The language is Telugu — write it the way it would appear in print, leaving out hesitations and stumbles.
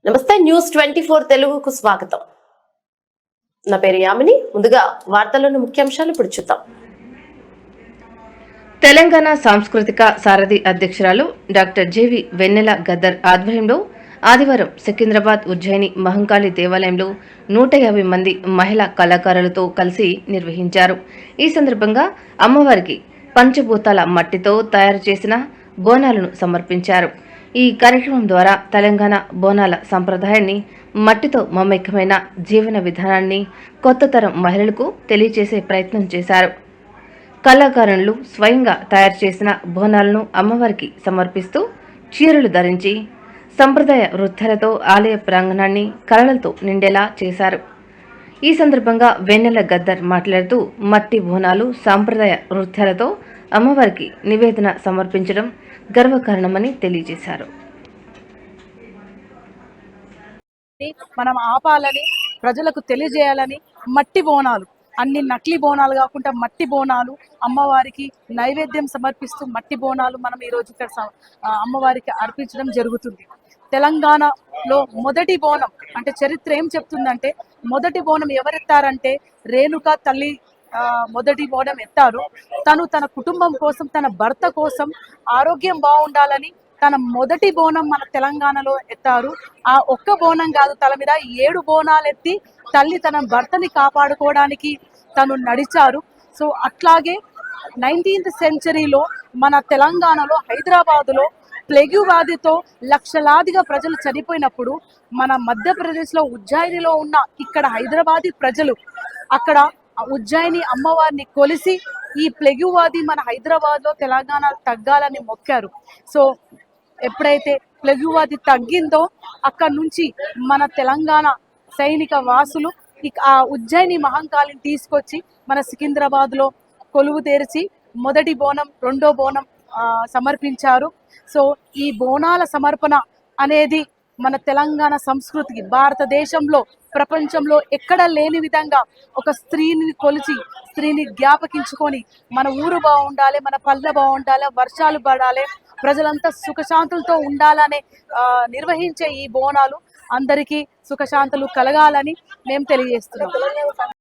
నమస్తే న్యూస్ 24 తెలుగుకు స్వాగతం. నా పేరు యామిని. ముందుగా వార్తల్లోని ముఖ్యాంశాలు ఇప్పుడు చూద్దాం. తెలంగాణ సాంస్కృతిక సారథి అధ్యక్షురాలు డాక్టర్ జేవి వెన్నెల గద్దర్ ఆధ్వర్యంలో ఆదివారం సికింద్రాబాద్ ఉజ్జయిని మహంకాళి దేవాలయంలో 150 మంది మహిళా కళాకారులతో కలిసి నిర్వహించారు. ఈ సందర్భంగా అమ్మవారికి పంచభూతాల మట్టితో తయారు చేసిన బోనాలను సమర్పించారు. ఈ కార్యక్రమం ద్వారా తెలంగాణ బోనాల సంప్రదాయాన్ని, మట్టితో మమేకమైన జీవన విధానాన్ని కొత్త తరం మహిళలకు తెలియజేసే ప్రయత్నం చేశారు. కళాకారులు స్వయంగా తయారు చేసిన బోనాలను అమ్మవారికి సమర్పిస్తూ చీరలు ధరించి సంప్రదాయ నృత్యాలతో ఆలయ ప్రాంగణాన్ని కళలతో నిండేలా చేశారు. ఈ సందర్భంగా వెన్నెల గద్దర్ మాట్లాడుతూ మట్టి బోనాలు సాంప్రదాయ నృత్యాలతో అమ్మవారికి నివేదన సమర్పించడం గర్వకారణమని తెలియజేశారు. మనం ఆపాలని, ప్రజలకు తెలియజేయాలని మట్టి బోనాలు, అన్ని నకిలీ బోనాలు కాకుండా మట్టి బోనాలు అమ్మవారికి నైవేద్యం సమర్పిస్తూ మట్టి బోనాలు మనం ఈరోజు ఇక్కడ అమ్మవారికి అర్పించడం జరుగుతుంది. తెలంగాణలో మొదటి బోనం అంటే చరిత్ర ఏం చెప్తుందంటే, మొదటి బోనం ఎవరెత్తారంటే రేణుక తల్లి మొదటి బోనం ఎత్తారు. తను తన కుటుంబం కోసం, తన భర్త కోసం ఆరోగ్యం బాగుండాలని తన మొదటి బోనం మన తెలంగాణలో ఎత్తారు. ఆ ఒక్క బోనం కాదు, తల మీద 7 బోనాలు ఎత్తి తల్లి తన భర్తని కాపాడుకోవడానికి తను నడిచారు. సో అట్లాగే 19th సెంచరీలో మన తెలంగాణలో హైదరాబాదులో ప్లేగు వ్యాధితో లక్షలాదిగా ప్రజలు చనిపోయినప్పుడు మన మధ్యప్రదేశ్లో ఉజ్జయినిలో ఉన్న ఇక్కడ హైదరాబాదీ ప్రజలు అక్కడ ఉజ్జయిని అమ్మవారిని కొలిసి ఈ ప్లేగు వ్యాధి మన హైదరాబాద్లో తెలంగాణ తగ్గాలని మొక్కారు. సో ఎప్పుడైతే ప్లేగు వ్యాధి తగ్గిందో అక్కడి నుంచి మన తెలంగాణ సైనిక వాసులు ఆ ఉజ్జయిని మహంకాళిని తీసుకొచ్చి మన సికింద్రాబాద్లో కొలువు తెరిచి మొదటి బోనం, రెండో బోనం సమర్పించారు. సో ఈ బోనాల సమర్పణ అనేది మన తెలంగాణ సంస్కృతికి భారతదేశంలో, ప్రపంచంలో ఎక్కడ లేని విధంగా ఒక స్త్రీని కొలిచి, స్త్రీని జ్ఞాపకించుకొని మన ఊరు బాగుండాలి, మన పల్లె బాగుండాలి, వర్షాలు పడాలి, ప్రజలంతా సుఖశాంతులతో ఉండాలనే నిర్వహించే ఈ బోనాలు అందరికీ సుఖశాంతులు కలగాలని మేము తెలియజేస్తున్నాం.